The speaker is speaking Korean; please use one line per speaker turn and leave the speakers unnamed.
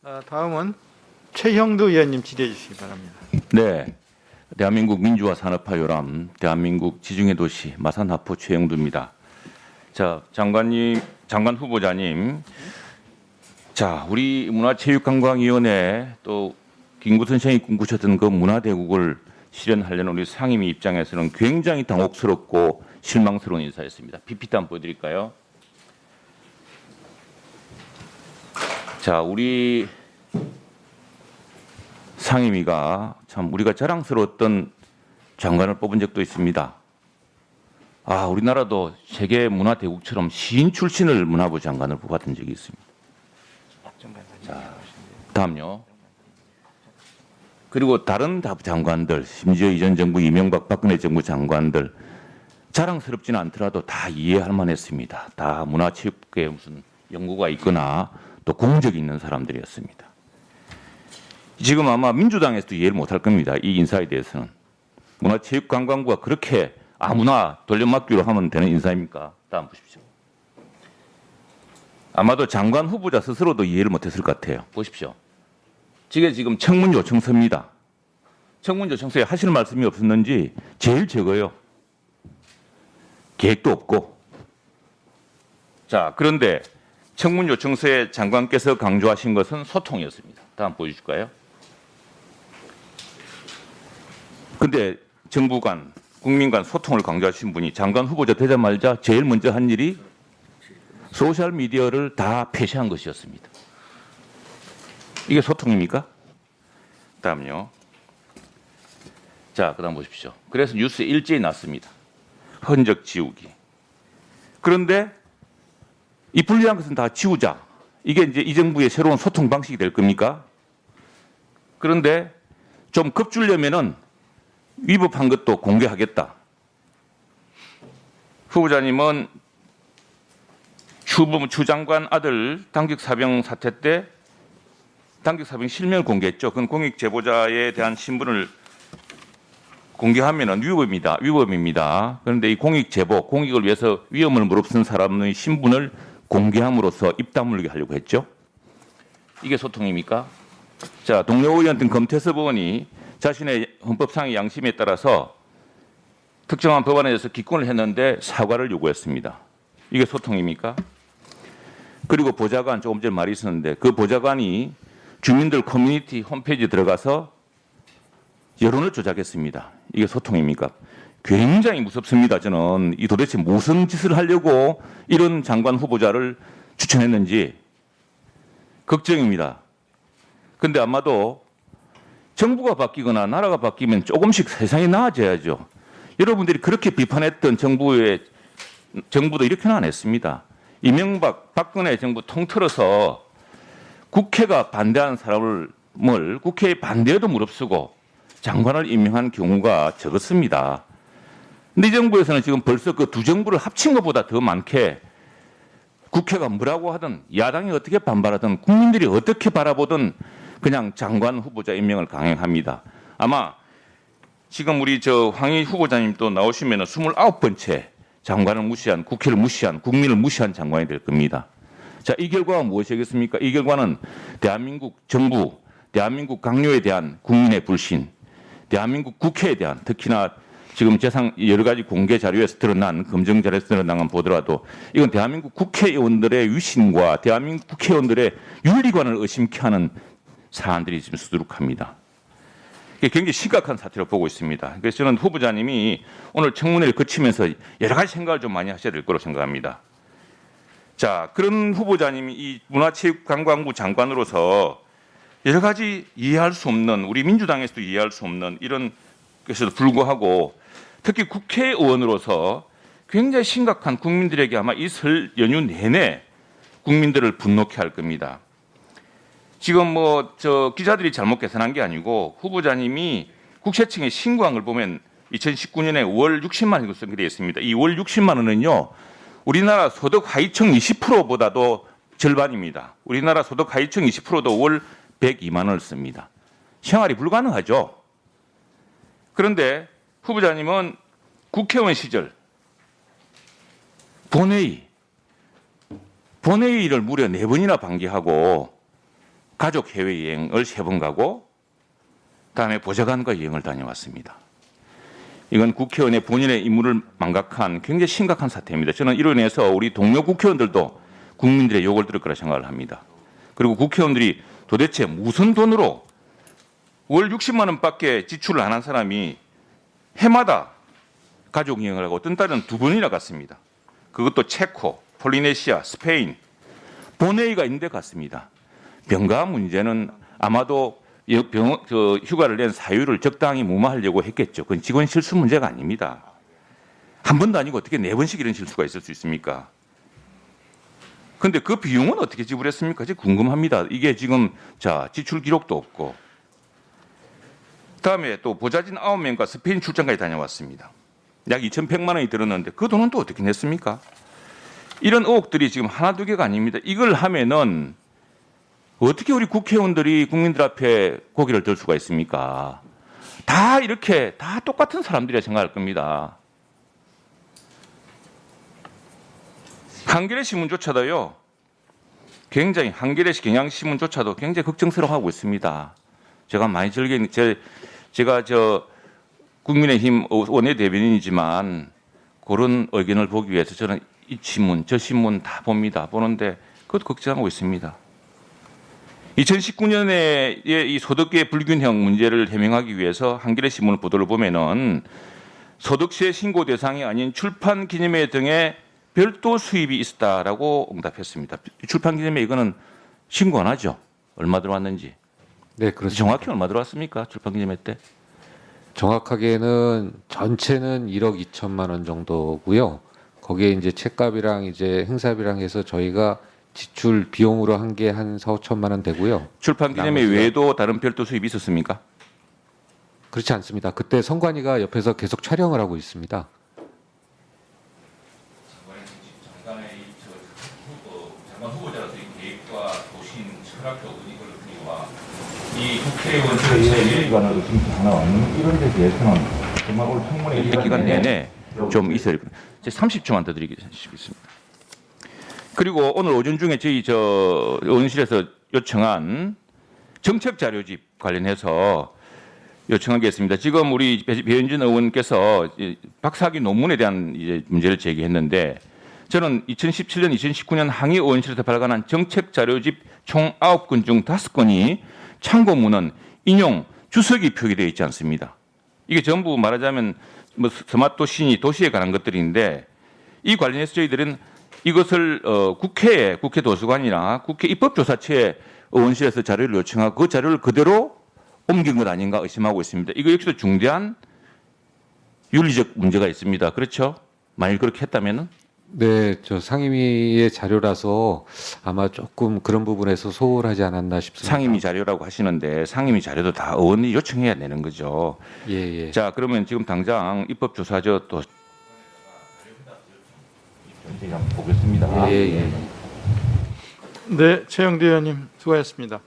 다음은 최형두 의원님 질의해 주시기 바랍니다.
네, 대한민국 민주화 산업화 요람, 대한민국 지중해 도시 마산하포 최영두입니다. 자, 장관 후보자님, 자, 우리 문화체육관광위원회 또 김구선 생이 꿈꾸셨던 그 문화대국을 실현하려는 우리 상임위 입장에서는 굉장히 당혹스럽고 실망스러운 인사였습니다. PPT 한번 보여드릴까요? 자, 우리 상임위가 참 우리가 자랑스러웠던 장관을 뽑은 적도 있습니다. 아, 우리나라도 세계 문화대국처럼 시인 출신을 문화부 장관을 뽑았던 적이 있습니다. 자, 다음요. 그리고 다른 장관들, 심지어 이전 정부 이명박 박근혜 정부 장관들 자랑스럽지는 않더라도 다 이해할 만했습니다. 다 문화체육계에 무슨 연구가 있거나 또 공적이 있는 사람들이었습니다. 지금 아마 민주당에서도 이해를 못할 겁니다. 이 인사에 대해서는. 문화체육관광부가 그렇게 아무나 돌려막기로 하면 되는 인사입니까? 다음 보십시오. 아마도 장관 후보자 스스로도 이해를 못했을 것 같아요. 보십시오. 이게 지금 청문 요청서입니다. 청문 요청서에 하시는 말씀이 없었는지 제일 적어요. 계획도 없고. 자, 그런데 청문 요청서에 장관께서 강조하신 것은 소통이었습니다. 다음 보여주실까요? 근데 정부 간, 국민 간 소통을 강조하신 분이 장관 후보자 되자마자 제일 먼저 한 일이 소셜미디어를 다 폐쇄한 것이었습니다. 이게 소통입니까? 다음요. 자, 그 다음 보십시오. 그래서 뉴스에 일제히 났습니다. 흔적 지우기. 그런데 이 불리한 것은 다 지우자. 이게 이제 이 정부의 새로운 소통 방식이 될 겁니까? 그런데 좀 겁주려면은 위법한 것도 공개하겠다. 후보자님은 추 장관 아들 당직 사병 사태 때 당직 사병 실명을 공개했죠. 그건 공익 제보자에 대한 신분을 공개하면은 위법입니다. 그런데 이 공익 제보, 공익을 위해서 위험을 무릅쓴 사람의 신분을 공개함으로써 입 다물게 하려고 했죠. 이게 소통입니까? 자, 동료 의원들 검태섭 의원이 자신의 헌법상의 양심에 따라서 특정한 법안에 대해서 기권을 했는데 사과를 요구했습니다. 이게 소통입니까? 그리고 보좌관, 조금 전에 말이 있었는데 그 보좌관이 주민들 커뮤니티 홈페이지에 들어가서 여론을 조작했습니다. 이게 소통입니까? 굉장히 무섭습니다. 저는 이 도대체 무슨 짓을 하려고 이런 장관 후보자를 추천했는지 걱정입니다. 그런데 아마도 정부가 바뀌거나 나라가 바뀌면 조금씩 세상이 나아져야죠. 여러분들이 그렇게 비판했던 정부도 이렇게는 안 했습니다. 이명박, 박근혜 정부 통틀어서 국회가 반대하는 사람을 국회에 반대해도 무릅쓰고 장관을 임명한 경우가 적었습니다. 근데 이 정부에서는 지금 벌써 그 두 정부를 합친 것보다 더 많게 국회가 뭐라고 하든 야당이 어떻게 반발하든 국민들이 어떻게 바라보든 그냥 장관 후보자 임명을 강행합니다. 아마 지금 우리 황희 후보자님 또 나오시면 29번째 장관을 무시한, 국회를 무시한, 국민을 무시한 장관이 될 겁니다. 자, 이 결과가 무엇이겠습니까? 이 결과는 대한민국 정부, 대한민국 강요에 대한 국민의 불신, 대한민국 국회에 대한 특히나 지금 여러 가지 공개 자료에서 드러난 검증 자료에서 드러난 건 보더라도 이건 대한민국 국회의원들의 위신과 대한민국 국회의원들의 윤리관을 의심케 하는 사안들이 지금 수두룩합니다. 이게 굉장히 심각한 사태로 보고 있습니다. 그래서 저는 후보자님이 오늘 청문회를 거치면서 여러 가지 생각을 좀 많이 하셔야 될 거라고 생각합니다. 자, 그런 후보자님이 이 문화체육관광부 장관으로서 여러 가지 이해할 수 없는, 우리 민주당에서도 이해할 수 없는 이런 것에도 불구하고 특히 국회의원으로서 굉장히 심각한 국민들에게 아마 이 설 연휴 내내 국민들을 분노케 할 겁니다. 지금 기자들이 잘못 계산한 게 아니고 후보자님이 국세청에 신고한 걸 보면 2019년에 월 60만 원 선정되어 있습니다. 이 월 60만 원은요, 우리나라 소득 하위층 20%보다도 절반입니다. 우리나라 소득 하위층 20%도 월 102만 원을 씁니다. 생활이 불가능하죠. 그런데 후보자님은 국회의원 시절 본회의를 무려 4번이나 방기하고 가족 해외여행을 3번 가고 그다음에 보좌관과 여행을 다녀왔습니다. 이건 국회의원의 본인의 임무를 망각한 굉장히 심각한 사태입니다. 저는 이로 인해서 우리 동료 국회의원들도 국민들의 욕을 들을 거라 생각을 합니다. 그리고 국회의원들이 도대체 무슨 돈으로 월 60만 원밖에 지출을 안 한 사람이 해마다 가족 여행을 하고 어떤 달은 2번이나 갔습니다. 그것도 체코, 폴리네시아, 스페인, 본회의가 있는 데 갔습니다. 병가 문제는 아마도 휴가를 낸 사유를 적당히 무마하려고 했겠죠. 그건 직원 실수 문제가 아닙니다. 한 번도 아니고 어떻게 4번씩 이런 실수가 있을 수 있습니까? 그런데 그 비용은 어떻게 지불했습니까? 지금 궁금합니다. 이게 지금 지출 기록도 없고. 그다음에 또 보좌진 9명과 스페인 출장까지 다녀왔습니다. 약 2,100만 원이 들었는데 그 돈은 또 어떻게 냈습니까? 이런 의혹들이 지금 하나 두 개가 아닙니다. 이걸 하면은 어떻게 우리 국회의원들이 국민들 앞에 고개를 들 수가 있습니까? 다 이렇게 다 똑같은 사람들이라 생각할 겁니다. 한겨레 신문조차도요. 굉장히 한겨레 경향신문조차도 굉장히 걱정스러워하고 있습니다. 제가 많이 제가 국민의힘 원내대변인이지만 그런 의견을 보기 위해서 저는 이 신문, 저 신문 다 봅니다. 보는데 그것도 걱정하고 있습니다. 2019년에 이 소득의 불균형 문제를 해명하기 위해서 한겨레 신문 보도를 보면은 소득세 신고 대상이 아닌 출판 기념회 등의 별도 수입이 있었다라고 응답했습니다. 출판 기념회 이거는 신고 안 하죠? 얼마 들어왔는지.
네, 그렇습니다.
정확히 얼마 들어왔습니까? 출판 기념회 때?
정확하게는 전체는 1억 2천만 원 정도고요. 거기에 이제 책값이랑 이제 행사비랑 해서 저희가 지출 비용으로 한 게 한 4, 5천만 원 되고요.
출판 기념회
나머지가-
외에도 다른 별도 수입이 있었습니까?
그렇지 않습니다. 그때 선관위가 옆에서 계속 촬영을 하고 있습니다.
장관 후보자로서 이 계획과 도심 철학적 이걸 그리고 이 국회의원 전체의 지금 하나 왔는 이런 데 대해서는 정말 올 청문회 기간 내내 좀 있어야 됩니다. 30초만 더 드리겠습니다. 그리고 오늘 오전 중에 저희 의원실에서 요청한 정책 자료집 관련해서 요청한 게 있습니다. 지금 우리 배현진 의원께서 박사학위 논문에 대한 이제 문제를 제기했는데 저는 2017년, 2019년 항의 의원실에서 발간한 정책 자료집 총 9건 중 5건이 참고문은 인용 주석이 표기되어 있지 않습니다. 이게 전부 말하자면 뭐 스마트 도시, 도시에 관한 것들인데 이 관련해서 저희들은 이것을 국회 도서관이나 국회 입법조사처에 의원실에서 자료를 요청하고 그 자료를 그대로 옮긴 것 아닌가 의심하고 있습니다. 이거 역시도 중대한 윤리적 문제가 있습니다. 그렇죠? 만일 그렇게 했다면은?
네, 저 상임위의 자료라서 아마 조금 그런 부분에서 소홀하지 않았나 싶습니다.
상임위 자료라고 하시는데 상임위 자료도 다 의원이 요청해야 되는 거죠.
예, 예.
자, 그러면 지금 당장 입법조사저 또 보겠습니다.
예, 예.
네, 최영두 의원님 수고하셨습니다.